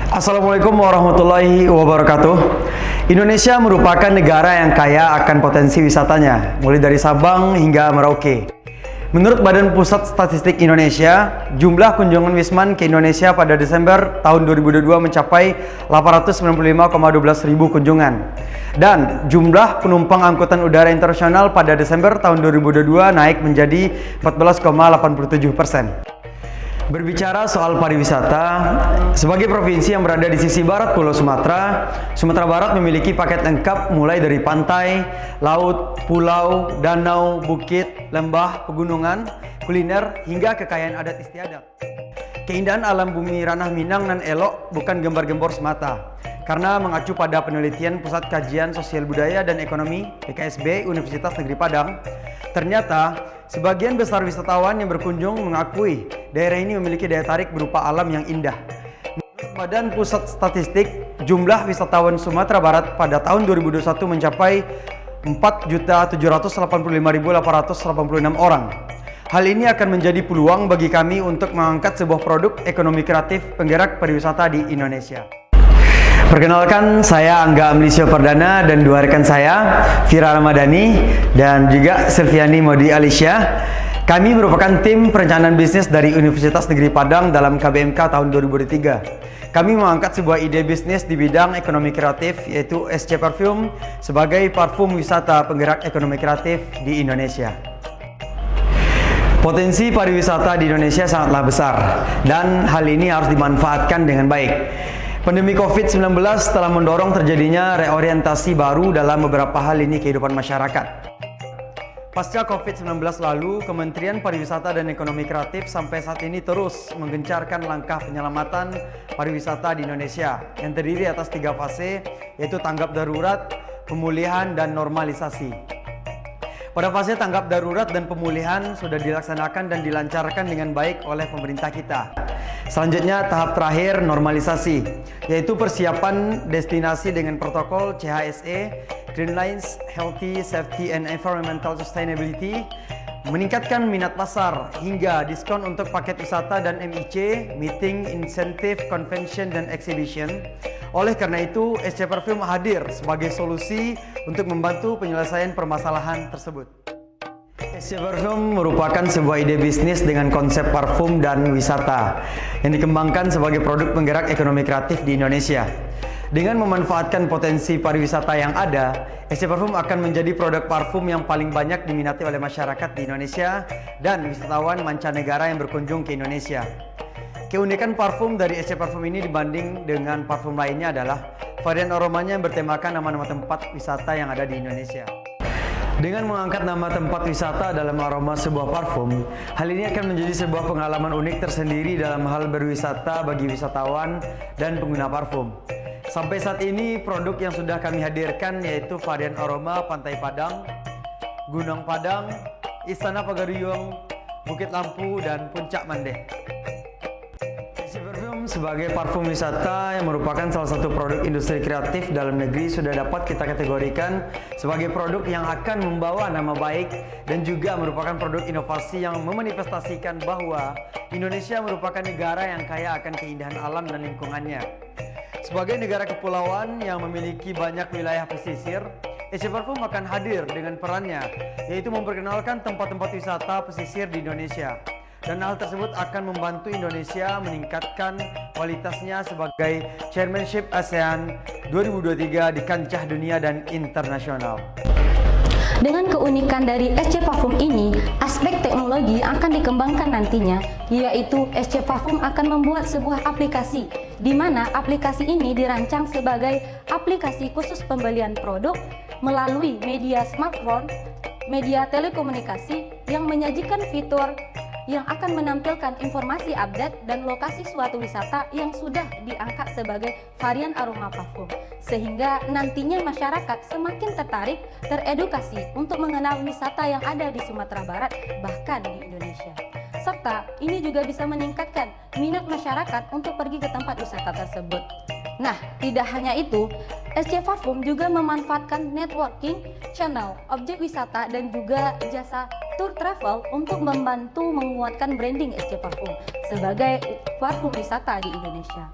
Assalamualaikum warahmatullahi wabarakatuh. Indonesia merupakan negara yang kaya akan potensi wisatanya, mulai dari Sabang hingga Merauke. Menurut Badan Pusat Statistik Indonesia, jumlah kunjungan Wisman ke Indonesia pada Desember tahun 2022 mencapai 895,12 ribu kunjungan. Dan jumlah penumpang angkutan udara internasional pada Desember tahun 2022 naik menjadi 14,87%. Berbicara soal pariwisata, sebagai provinsi yang berada di sisi barat Pulau Sumatera, Sumatera Barat memiliki paket lengkap mulai dari pantai, laut, pulau, danau, bukit, lembah, pegunungan, kuliner, hingga kekayaan adat istiadat. Keindahan alam bumi Ranah Minang nan elok bukan gembar-gembor semata, karena mengacu pada penelitian Pusat Kajian Sosial Budaya dan Ekonomi PKSB Universitas Negeri Padang, ternyata sebagian besar wisatawan yang berkunjung mengakui daerah ini memiliki daya tarik berupa alam yang indah. Menurut Badan Pusat Statistik, jumlah wisatawan Sumatera Barat pada tahun 2021 mencapai 4.785.886 orang. Hal ini akan menjadi peluang bagi kami untuk mengangkat sebuah produk ekonomi kreatif penggerak pariwisata di Indonesia. Perkenalkan, saya Angga Amlisio Perdana dan dua rekan saya, Vira Ramadhani dan juga Silviani Modi Alicia. Kami merupakan tim perencanaan bisnis dari Universitas Negeri Padang dalam KBMK tahun 2023. Kami mengangkat sebuah ide bisnis di bidang ekonomi kreatif, yaitu SC Parfum sebagai parfum wisata penggerak ekonomi kreatif di Indonesia. Potensi pariwisata di Indonesia sangatlah besar dan hal ini harus dimanfaatkan dengan baik. Pandemi COVID-19 telah mendorong terjadinya reorientasi baru dalam beberapa hal ini kehidupan masyarakat. Pasca COVID-19 lalu, Kementerian Pariwisata dan Ekonomi Kreatif sampai saat ini terus menggencarkan langkah penyelamatan pariwisata di Indonesia yang terdiri atas 3 fase, yaitu tanggap darurat, pemulihan, dan normalisasi. Pada fase tanggap darurat dan pemulihan sudah dilaksanakan dan dilancarkan dengan baik oleh pemerintah kita. Selanjutnya tahap terakhir normalisasi, yaitu persiapan destinasi dengan protokol CHSE, Green Lines, Healthy, Safety, and Environmental Sustainability, meningkatkan minat pasar hingga diskon untuk paket wisata dan MIC, Meeting, Incentive, Convention, dan Exhibition. Oleh karena itu, SC Parfum hadir sebagai solusi untuk membantu penyelesaian permasalahan tersebut. SC Parfum merupakan sebuah ide bisnis dengan konsep parfum dan wisata yang dikembangkan sebagai produk penggerak ekonomi kreatif di Indonesia. Dengan memanfaatkan potensi pariwisata yang ada, SC Parfum akan menjadi produk parfum yang paling banyak diminati oleh masyarakat di Indonesia dan wisatawan mancanegara yang berkunjung ke Indonesia. Keunikan parfum dari SC Parfum ini dibanding dengan parfum lainnya adalah varian aromanya yang bertemakan nama-nama tempat wisata yang ada di Indonesia. Dengan mengangkat nama tempat wisata dalam aroma sebuah parfum, hal ini akan menjadi sebuah pengalaman unik tersendiri dalam hal berwisata bagi wisatawan dan pengguna parfum. Sampai saat ini produk yang sudah kami hadirkan yaitu varian aroma Pantai Padang, Gunung Padang, Istana Pagaruyung, Bukit Lampu, dan Puncak Mandeh. SC Parfum sebagai parfum wisata yang merupakan salah satu produk industri kreatif dalam negeri sudah dapat kita kategorikan sebagai produk yang akan membawa nama baik dan juga merupakan produk inovasi yang memanifestasikan bahwa Indonesia merupakan negara yang kaya akan keindahan alam dan lingkungannya. Sebagai negara kepulauan yang memiliki banyak wilayah pesisir, SC Parfum akan hadir dengan perannya, yaitu memperkenalkan tempat-tempat wisata pesisir di Indonesia. Dan hal tersebut akan membantu Indonesia meningkatkan kualitasnya sebagai Chairmanship ASEAN 2023 di kancah dunia dan internasional. Dengan keunikan dari SC Parfum ini, aspek teknologi akan dikembangkan nantinya, yaitu SC Parfum akan membuat sebuah aplikasi, di mana aplikasi ini dirancang sebagai aplikasi khusus pembelian produk melalui media smartphone, media telekomunikasi yang menyajikan fitur yang akan menampilkan informasi update dan lokasi suatu wisata yang sudah diangkat sebagai varian aroma parfum, sehingga nantinya masyarakat semakin tertarik, teredukasi untuk mengenal wisata yang ada di Sumatera Barat, bahkan di Indonesia. Serta ini juga bisa meningkatkan minat masyarakat untuk pergi ke tempat wisata tersebut. Nah, tidak hanya itu, SC Parfum juga memanfaatkan networking, channel, objek wisata, dan juga jasa tour travel untuk membantu menguatkan branding SC Parfum sebagai parfum wisata di Indonesia.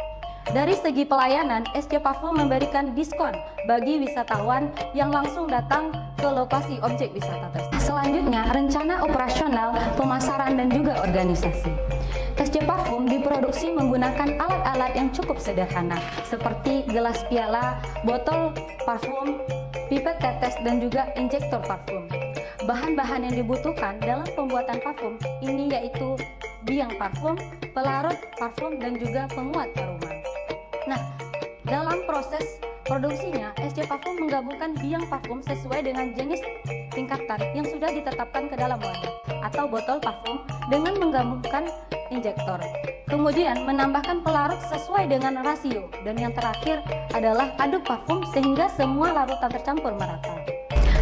Dari segi pelayanan, SC Parfum memberikan diskon bagi wisatawan yang langsung datang ke lokasi objek wisata tersebut. Selanjutnya, rencana operasional, pemasaran, dan juga organisasi. SC Parfum diproduksi menggunakan alat-alat yang cukup sederhana, seperti gelas piala, botol parfum, pipet tetes, dan juga injektor parfum. Bahan-bahan yang dibutuhkan dalam pembuatan parfum ini yaitu biang parfum, pelarut parfum, dan juga penguat aroma. Nah, dalam proses produksinya, SC Parfum menggabungkan biang parfum sesuai dengan jenis tingkatan yang sudah ditetapkan ke dalam wadah atau botol parfum dengan menggabungkan injektor. Kemudian menambahkan pelarut sesuai dengan rasio, dan yang terakhir adalah aduk parfum sehingga semua larutan tercampur merata.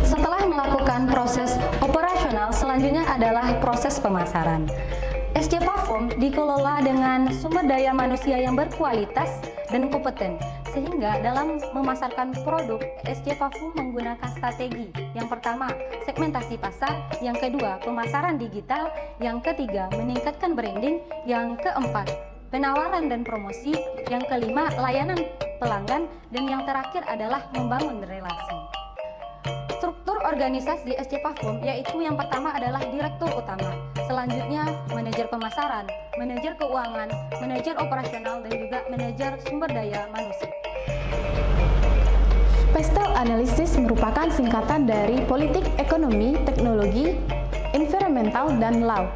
Setelah melakukan proses operasional, selanjutnya adalah proses pemasaran. SC Parfum dikelola dengan sumber daya manusia yang berkualitas dan kompeten, sehingga dalam memasarkan produk, SC Parfum menggunakan strategi. Yang pertama, segmentasi pasar. Yang kedua, pemasaran digital. Yang ketiga, meningkatkan branding. Yang keempat, penawaran dan promosi. Yang kelima, layanan pelanggan. Dan yang terakhir adalah membangun relasi. Struktur organisasi SC Parfum yaitu yang pertama adalah direktur utama, selanjutnya manajer pemasaran, manajer keuangan, manajer operasional, dan juga manajer sumber daya manusia. Pestel Analisis merupakan singkatan dari politik, ekonomi, teknologi, environmental, dan law,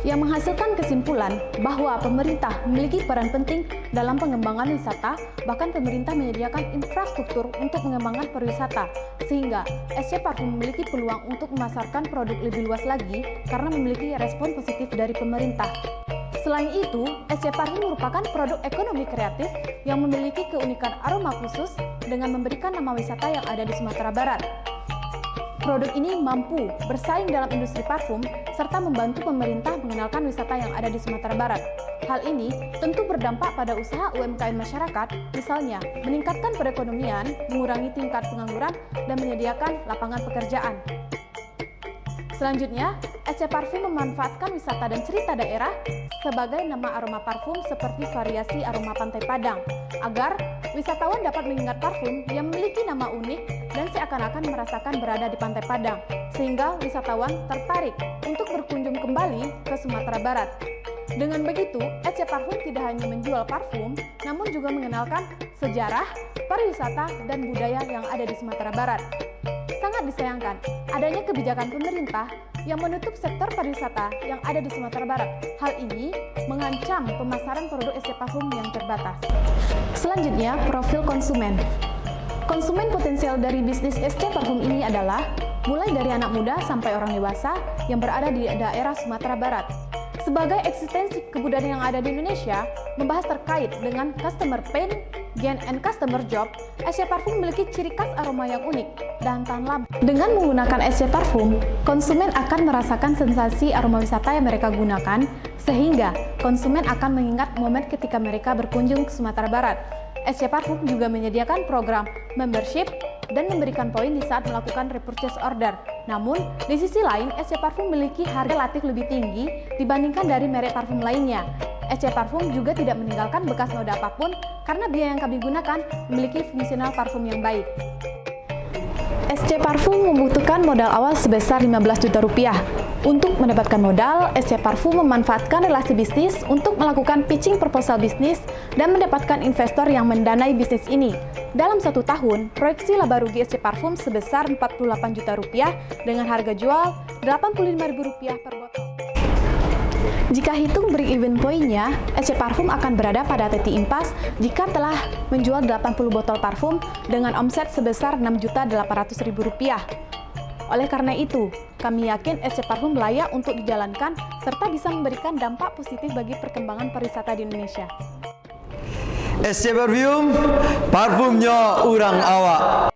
yang menghasilkan kesimpulan bahwa pemerintah memiliki peran penting dalam pengembangan wisata, bahkan pemerintah menyediakan infrastruktur untuk mengembangkan pariwisata, sehingga SC Parfum memiliki peluang untuk memasarkan produk lebih luas lagi karena memiliki respon positif dari pemerintah. Selain itu, SC Parfum merupakan produk ekonomi kreatif yang memiliki keunikan aroma khusus dengan memberikan nama wisata yang ada di Sumatera Barat. Produk ini mampu bersaing dalam industri parfum serta membantu pemerintah mengenalkan wisata yang ada di Sumatera Barat. Hal ini tentu berdampak pada usaha UMKM masyarakat, misalnya meningkatkan perekonomian, mengurangi tingkat pengangguran, dan menyediakan lapangan pekerjaan. Selanjutnya, SC Parfum memanfaatkan wisata dan cerita daerah sebagai nama aroma parfum seperti variasi aroma Pantai Padang, agar wisatawan dapat mengingat parfum yang memiliki nama unik dan seakan-akan merasakan berada di Pantai Padang, sehingga wisatawan tertarik untuk berkunjung kembali ke Sumatera Barat. Dengan begitu, SC Parfum tidak hanya menjual parfum, namun juga mengenalkan sejarah, pariwisata, dan budaya yang ada di Sumatera Barat. Sangat disayangkan adanya kebijakan pemerintah yang menutup sektor pariwisata yang ada di Sumatera Barat. Hal ini mengancam pemasaran produk SC Parfum yang terbatas. Selanjutnya, profil konsumen. Konsumen potensial dari bisnis SC Parfum ini adalah mulai dari anak muda sampai orang dewasa yang berada di daerah Sumatera Barat. Sebagai eksistensi kebudayaan yang ada di Indonesia, membahas terkait dengan customer pain, gain, and customer job, SC Parfum memiliki ciri khas aroma yang unik dan tahan lama. Dengan menggunakan SC Parfum, konsumen akan merasakan sensasi aroma wisata yang mereka gunakan, sehingga konsumen akan mengingat momen ketika mereka berkunjung ke Sumatera Barat. SC Parfum juga menyediakan program membership dan memberikan poin di saat melakukan repurchase order. Namun, di sisi lain, SC Parfum memiliki harga relatif lebih tinggi dibandingkan dari merek parfum lainnya. SC Parfum juga tidak meninggalkan bekas noda apapun karena biaya yang kami gunakan memiliki fungsional parfum yang baik. SC Parfum membutuhkan modal awal sebesar 15 juta rupiah. Untuk mendapatkan modal, SC Parfum memanfaatkan relasi bisnis untuk melakukan pitching proposal bisnis dan mendapatkan investor yang mendanai bisnis ini. Dalam 1 tahun, proyeksi laba rugi SC Parfum sebesar 48 juta rupiah dengan harga jual Rp85.000 per botol. Jika hitung break-even poinnya, SC Parfum akan berada pada titik impas jika telah menjual 80 botol parfum dengan omset sebesar Rp6.800.000. Oleh karena itu, kami yakin SC Parfum layak untuk dijalankan serta bisa memberikan dampak positif bagi perkembangan pariwisata di Indonesia. SC Parfum, parfumnya orang awak.